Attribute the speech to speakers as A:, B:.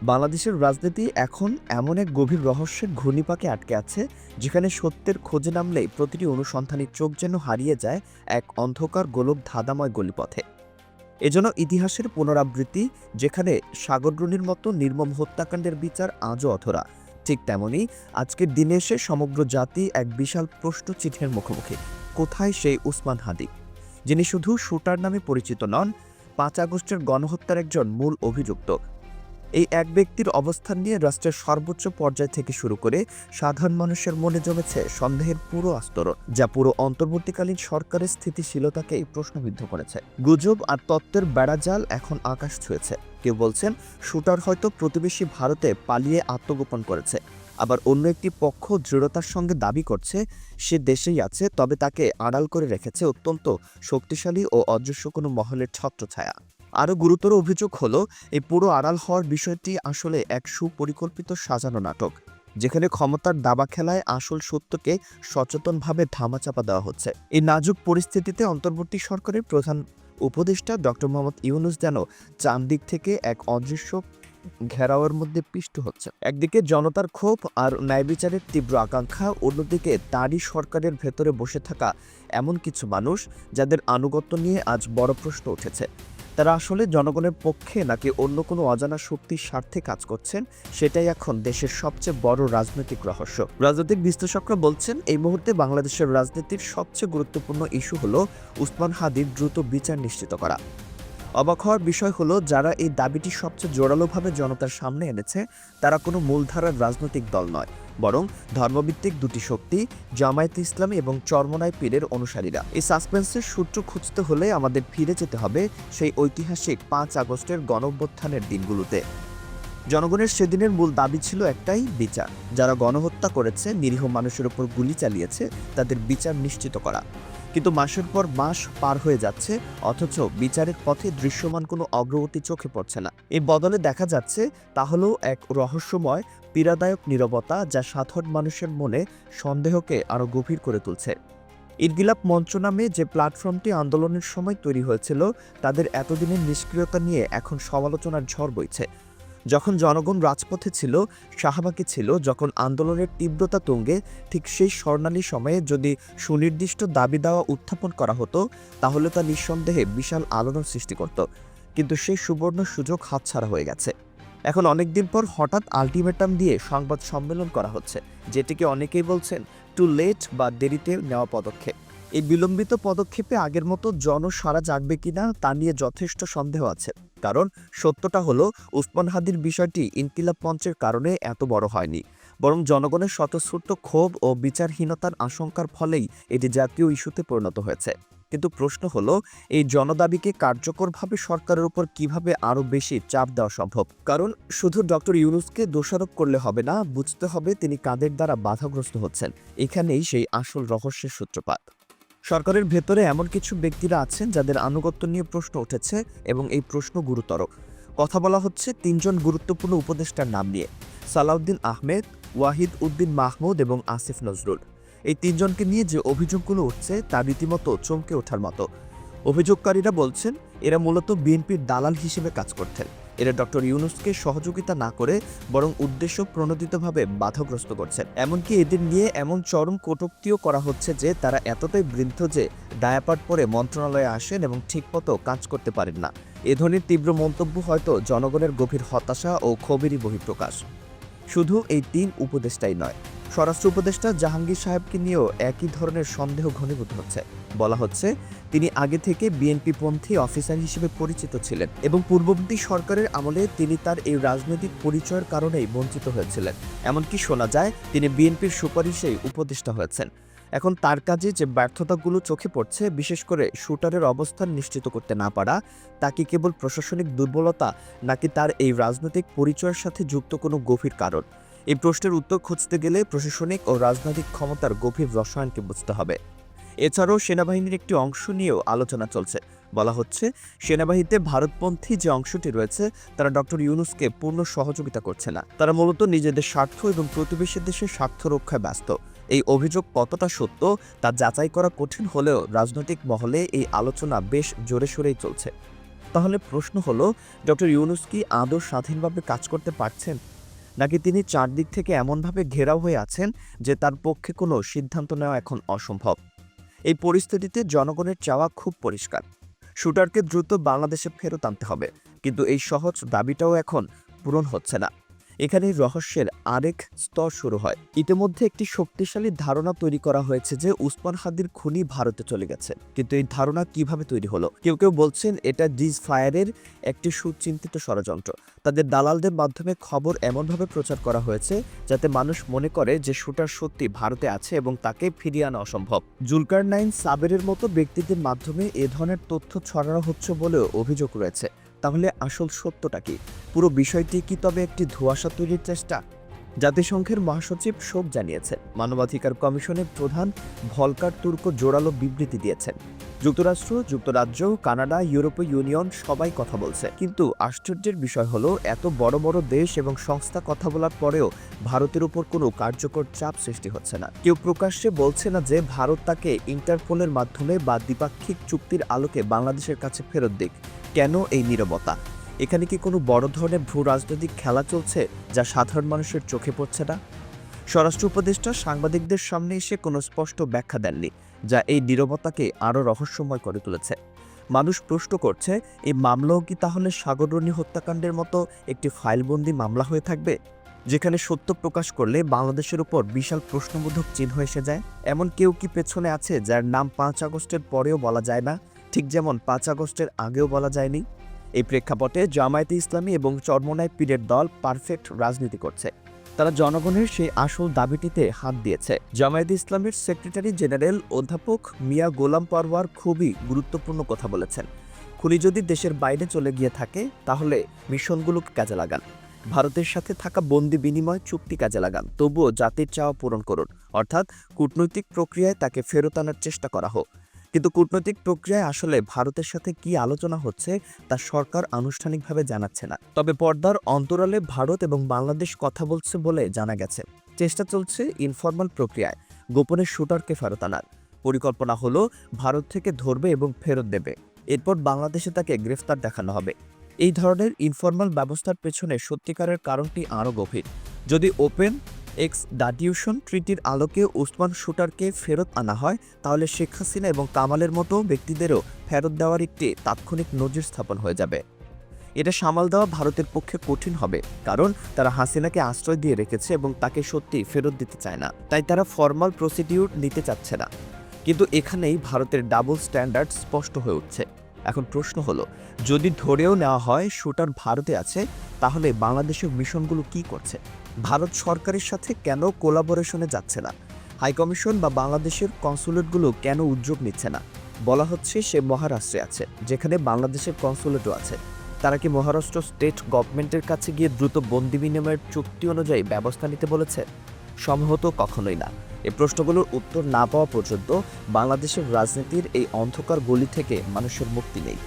A: বাংলাদেশের রাজনীতি এখন এমন এক গভীর রহস্যের ঘূর্ণিপাকে আটকে আছে, যেখানে সত্যের খোঁজে নামলেই প্রতিটি অনুসন্ধানী চোখ যেন হারিয়ে যায় এক অন্ধকার গোলক ধাঁধাময় গলিপথে। এজন্য ইতিহাসের পুনরাবৃত্তি, যেখানে সাগররুনির মতো নির্মম হত্যাকাণ্ডের বিচার আজও অধরা, ঠিক তেমনি আজকের দিনে এসে সমগ্র জাতি এক বিশাল প্রশ্নচিহ্নের মুখোমুখি। কোথায় সেই উসমান হাদি, যিনি শুধু শুটার নামে পরিচিত নন, 5 আগস্টের গণহত্যার একজন মূল অভিযুক্ত? এই এক ব্যক্তির অবস্থান নিয়ে রাষ্ট্রের সর্বোচ্চ পর্যায় থেকে শুরু করে সাধারণ মানুষের মনে জমেছে সন্দেহের পুরো আস্তরণ, যা পুরো অন্তর্বর্তীকালীন সরকারের স্থিতিশীলতাকেই প্রশ্নবিদ্ধ করেছে। গুজব আর তত্ত্বের বেড়াজাল এখন আকাশ ছুঁয়েছে। কেউ বলছেন শুটার হয়তো প্রতিবেশী ভারতে পালিয়ে আত্মগোপন করেছে, আবার অন্য একটি পক্ষ দৃঢ়তার সঙ্গে দাবি করছে সে দেশেই আছে, তবে তাকে আড়াল করে রেখেছে অত্যন্ত শক্তিশালী ও অদৃশ্য কোনো মহলের ছত্রছায়া। আরও গুরুতর অভিযোগ হলো, এই পুরো আড়াল হওয়ার বিষয়টি আসলে এক সুপরিকল্পিত সাজানো নাটক, যেখানে ক্ষমতার দাবা খেলায় আসল সত্যকে সচেতনভাবে ধামাচাপা দেওয়া হচ্ছে। এই নাজুক পরিস্থিতিতে অন্তর্বর্তী সরকারের প্রধান উপদেষ্টা ডক্টর মোহাম্মদ ইউনূস যেন চারদিক থেকে এক অদৃশ্য ঘেরাওয়ের মধ্যে পিষ্ট হচ্ছে। একদিকে জনতার ক্ষোভ আর ন্যায় বিচারের তীব্র আকাঙ্ক্ষা, অন্যদিকে তারই সরকারের ভেতরে বসে থাকা এমন কিছু মানুষ যাদের আনুগত্য নিয়ে আজ বড় প্রশ্ন উঠেছে। তারা আসলে জনগণের পক্ষে নাকি অন্য কোনো অজানা শক্তির স্বার্থে কাজ করছেন, সেটাই এখন দেশের সবচেয়ে বড় রাজনৈতিক রহস্য। রাজনৈতিক বিশ্লেষকরা বলছেন, এই মুহূর্তে বাংলাদেশের রাজনীতির সবচেয়ে গুরুত্বপূর্ণ ইস্যু হলো উসমান হাদির দ্রুত বিচার নিশ্চিত করা। অবাক হওয়ার বিষয় হলো, যারা এই দাবিটি সবচেয়ে জোরালোভাবে জনতার সামনে এনেছে তারা কোনো মূলধারার রাজনৈতিক দল নয়, বরং ধর্মভিত্তিক দুটি শক্তি, জামায়াতে ইসলামী এবং চরমোনাই পীরের অনুসারীরা। এই সাসপেন্সের সূত্র খুঁজতে হলে আমাদের ফিরে যেতে হবে সেই ঐতিহাসিক 5 আগস্টের গণঅভ্যুত্থানের দিনগুলোতে। জনগণের সেদিনের মূল দাবি ছিল একটাই, বিচার। যারা গণহত্যা করেছে, নিরীহ মানুষের উপর গুলি চালিয়েছে, তাদের বিচার নিশ্চিত করা। কিন্তু মাসের পর মাস পার হয়ে যাচ্ছে, অথচ বিচারের পথে দৃশ্যমান কোনো অগ্রগতি চোখে পড়ছে না। এই বদলে দেখা যাচ্ছে তা হলো এক রহস্যময় পীড়াদায়ক নীরবতা, যা সাধারণ মানুষের মনে সন্দেহকে আরও গভীর করে তুলছে। ইনকিলাব মঞ্চ নামে যে প্ল্যাটফর্মটি আন্দোলনের সময় তৈরি হয়েছিল, তাদের এতদিনের নিষ্ক্রিয়তা নিয়ে এখন সমালোচনার ঝড় বইছে। যখন জনগণ রাজপথে ছিল, শাহবাগে ছিল, যখন আন্দোলনের তীব্রতা তুঙ্গে, ঠিক সেই স্বর্ণালী সময়ে যদি সুনির্দিষ্ট দাবি দাওয়া উত্থাপন করা হতো, তাহলে তা নিঃসন্দেহে বিশাল আলোড়ন সৃষ্টি করত। কিন্তু সেই সুবর্ণ সুযোগ হাতছাড়া হয়ে গেছে। এখন অনেকদিন পর হঠাৎ আলটিমেটাম দিয়ে সংবাদ সম্মেলন করা হচ্ছে, যেটিকে অনেকেই বলছেন টু লেট বা দেরিতে নেওয়া পদক্ষেপ। এই বিলম্বিত পদক্ষেপে আগের মতো জনসাড়া জাগবে কিনা তা নিয়ে যথেষ্ট সন্দেহ আছে। কারণ সত্যটা হলো, উসমান হাদির বিষয়টি ইনকিলাব মঞ্চের কারণে এত বড় হয়নি, বরং জনগণের স্বতঃস্ফূর্ত ক্ষোভ ও বিচারহীনতার আশঙ্কার ফলেই এটি জাতীয় ইস্যুতে পরিণত হয়েছে। কিন্তু প্রশ্ন হলো, এই জনদাবিকে কার্যকরভাবে সরকারের উপর কিভাবে আরও বেশি চাপ দেওয়া সম্ভব? কারণ শুধু ডক্টর ইউনূসকে দোষারোপ করলে হবে না, বুঝতে হবে তিনি কাদের দ্বারা বাধাগ্রস্ত হচ্ছেন। এখানেই সেই আসল রহস্যের সূত্রপাত। সরকারের ভেতরে এমন কিছু ব্যক্তিরা আছেন যাদের আনুগত্য নিয়ে প্রশ্ন উঠেছে, এবং এই প্রশ্ন গুরুতর। কথা বলা হচ্ছে 3জন গুরুত্বপূর্ণ উপদেষ্টার নাম নিয়ে: সালাউদ্দিন আহমেদ, ওয়াহিদ উদ্দিন মাহমুদ এবং আসিফ নজরুল। এই 3জনকে নিয়ে যে অভিযোগগুলো উঠছে তা রীতিমতো চমকে ওঠার মতো। অভিযোগকারীরা বলছেন এরা মূলত বিএনপির দালাল হিসেবে কাজ করতেন। এরা ডক্টর ইউনূসকে সহযোগিতা না করে বরং উদ্দেশ্য প্রণোদিতভাবে বাধাগ্রস্ত করছেন। এমনকি এদের নিয়ে এমন চরম কটূক্তিও করা হচ্ছে যে তারা এতটাই বৃদ্ধ যে ডায়াপার পরে মন্ত্রণালয়ে আসেন এবং ঠিকমতো কাজ করতে পারেন না। এ ধরনের তীব্র মন্তব্য হয়তো জনগণের গভীর হতাশা ও ক্ষোভেরই বহিঃপ্রকাশ। শুধু এই 3 উপদেষ্টাই নয়, স্বরাষ্ট্র উপদেষ্টা জাহাঙ্গীর সাহেবকে নিয়েও একই ধরনের সন্দেহ ঘনীভূত হচ্ছে। বলা হচ্ছে তিনি আগে থেকে বিএনপিপন্থী অফিসার হিসেবে পরিচিত ছিলেন এবং পূর্ববর্তী সরকারের আমলে তিনি তার এই রাজনৈতিক পরিচয়ের কারণেই বঞ্চিত হয়েছিলেন। এমনকি শোনা যায় তিনি বিএনপির সুপারিশেই উপদেষ্টা হয়েছেন। এখন তার কাজে যে ব্যর্থতাগুলো চোখে পড়ছে, বিশেষ করে শুটারের অবস্থান নিশ্চিত করতে না পারা, তা কি কেবল প্রশাসনিক দুর্বলতা, নাকি তার এই রাজনৈতিক পরিচয়ের সাথে যুক্ত কোনো গভীর কারণ? এই প্রশ্নের উত্তর খুঁজতে গেলে প্রশাসনিক ও রাজনৈতিক ক্ষমতার গভীর রসায়নকে বুঝতে হবে। এছাড়াও সেনাবাহিনীর একটি অংশ নিয়েও আলোচনা চলছে। বলা হচ্ছে সেনাবাহিনীতে ভারতপন্থী যে অংশটি রয়েছে তারা ডক্টর ইউনূসকে পূর্ণ সহযোগিতা করছে না। তারা মূলত নিজেদের স্বার্থ এবং প্রতিবেশী দেশের স্বার্থ রক্ষায় ব্যস্ত। এই অভিযোগ কতটা সত্য তা যাচাই করা কঠিন হলেও রাজনৈতিক মহলে এই আলোচনা বেশ জোরে সোরেই চলছে। তাহলে প্রশ্ন হলো, ডক্টর ইউনূস কি আদৌ স্বাধীনভাবে কাজ করতে পারছেন, নাকি তিনি চারদিক থেকে এমনভাবে ঘেরাও হয়ে আছেন যে তার পক্ষে কোনো সিদ্ধান্ত নেওয়া এখন অসম্ভব? এই পরিস্থিতিতে জনগণের চাওয়া খুব পরিষ্কার, শুটারকে দ্রুত বাংলাদেশে ফেরত আনতে হবে। কিন্তু এই সহজ দাবিটাও এখন পূরণ হচ্ছে না। এখানেই রহস্যের আরেক স্তর শুরু হয়। ইতিমধ্যে একটি শক্তিশালী ধারণা তৈরি করা হয়েছে যে উসমান হাদির খুনি ভারতে চলে গেছে। কিন্তু এই ধারণা কিভাবে তৈরি হলো? কেউ কেউ বলছেন এটা ডিজ ফায়ারের একটি সুচিন্তিত ষড়যন্ত্র। তাদের দালালদের মাধ্যমে খবর এমনভাবে প্রচার করা হয়েছে যাতে মানুষ মনে করে যে শুটার সত্যি ভারতে আছে এবং তাকে ফিরিয়ে আনা অসম্ভব। জুলকারনাইন সাবেরের মতো ব্যক্তিদের মাধ্যমে এ ধরনের তথ্য ছড়ানো হচ্ছে বলেও অভিযোগ রয়েছে। তাহলে আসল সত্যটা কি? পুরো বিষয়টি কি তবে একটি ধোঁয়াশা তৈরির চেষ্টা? জাতিসংঘের মহাসচিব শোক জানিয়েছেন। মানবাধিকার কমিশনের প্রধান ভলকার তুর্ক জোরালো বিবৃতি দিয়েছেন। যুক্তরাষ্ট্র, যুক্তরাজ্য, কানাডা, ইউরোপীয় ইউনিয়ন সবাই কথা বলছে। কিন্তু আশ্চর্যের বিষয় হলো, এত বড় বড় দেশ এবং সংস্থা কথা বলার পরেও ভারতের উপর কোনো কার্যকর চাপ সৃষ্টি হচ্ছে না। কেউ প্রকাশ্যে বলছে না যে ভারত তাকে ইন্টারপোলের মাধ্যমে বা দ্বিপাক্ষিক চুক্তির আলোকে বাংলাদেশের কাছে ফেরত দিক। কেন এই নীরবতা? এখানে কি কোনো বড় ধরনের ভূ রাজনৈতিক খেলা চলছে যা সাধারণ মানুষের চোখে পড়ছে না? স্বরাষ্ট্র উপদেষ্টা সাংবাদিকদের সামনে এসে কোনো স্পষ্ট ব্যাখ্যা দেননি, যা এই নীরবতাকে আরও রহস্যময় করে তুলেছে। মানুষ প্রশ্ন করছে, এই মামলাও কি তাহলে সাগররণী হত্যাকাণ্ডের মতো একটি ফাইলবন্দি মামলা হয়ে থাকবে, যেখানে সত্য প্রকাশ করলে বাংলাদেশের উপর বিশাল প্রশ্নবোধক চিহ্ন এসে যায়? এমন কেউ কি পেছনে আছে যার নাম 5 আগস্টের পরেও বলা যায় না, ঠিক যেমন 5 আগস্টের আগেও বলা যায়নি? এই প্রেক্ষাপটে জামায়াতে ইসলামী এবং চরমোনাই পীরের দল পারফেক্ট রাজনীতি করছে। তারা জনগণের সেই আসল দাবিটিতে হাত দিয়েছে। জামায়াতে ইসলামের সেক্রেটারি জেনারেল অধ্যাপক মিয়া গোলাম পরওয়ার খুবই গুরুত্বপূর্ণ কথা বলেছেন। খুনি যদি দেশের বাইরে চলে গিয়ে থাকে, তাহলে মিশনগুলোকে কাজে লাগান। ভারতের সাথে থাকা বন্দি বিনিময় চুক্তি কাজে লাগান। তবুও জাতির চাওয়া পূরণ করুন, অর্থাৎ কূটনৈতিক প্রক্রিয়ায় তাকে ফেরত আনার চেষ্টা করা হোক। কিন্তু কূটনৈতিক প্রক্রিয়ায় আসলে ভারতের সাথে কি আলোচনা হচ্ছে তা সরকার আনুষ্ঠানিকভাবে জানাচ্ছে না। তবে পর্দার অন্তরালে ভারত এবং বাংলাদেশ কথা বলছে বলে জানা গেছে। চেষ্টা চলছে ইনফরমাল প্রক্রিয়ায় গোপনে শুটারকে ফেরত আনার। পরিকল্পনা হলো ভারত থেকে ধরবে এবং ফেরত দেবে, এরপর বাংলাদেশে তাকে গ্রেফতার দেখানো হবে। এই ধরনের ইনফরমাল ব্যবস্থার পেছনে সত্যিকারের কারণটি আরও গভীর। যদি ওপেন এক্সট্রাডিশন ট্রিটির আলোকে উসমান শুটারকে ফেরত আনা হয়, তাহলে শেখ হাসিনা এবং কামালের মতো ব্যক্তিদেরও ফেরত দেওয়ার একটি তাৎক্ষণিক নজির স্থাপন হয়ে যাবে। এটা সামাল দেওয়া ভারতের পক্ষে কঠিন হবে, কারণ তারা হাসিনাকে আশ্রয় দিয়ে রেখেছে এবং তাকে সত্যি ফেরত দিতে চায় না। তাই তারা ফর্মাল প্রসিডিউর নিতে চাচ্ছে না। কিন্তু এখানেই ভারতের ডাবল স্ট্যান্ডার্ড স্পষ্ট হয়ে উঠছে। এখন প্রশ্ন হলো, যদি ধরেও নেওয়া হয় শুটার ভারতে আছে, তাহলে বাংলাদেশের মিশনগুলো কি করছে? ভারত সরকারের সাথে কেন কোলাবোরেশনে যাচ্ছে না? হাইকমিশন বা বাংলাদেশের কনসুলেটগুলো কেন উদ্যোগ নিচ্ছে না? বলা হচ্ছে সে মহারাষ্ট্রে আছে, যেখানে বাংলাদেশের কনসুলেটও আছে। তারা কি মহারাষ্ট্র স্টেট গভর্নমেন্টের কাছে গিয়ে দ্রুত বন্দি বিনিময়ের চুক্তি অনুযায়ী ব্যবস্থা নিতে বলেছে? সম্ভবত কখনোই না। এই প্রশ্নগুলোর উত্তর না পাওয়া পর্যন্ত বাংলাদেশের রাজনীতির এই অন্ধকার গলি থেকে মানুষের মুক্তি নেই।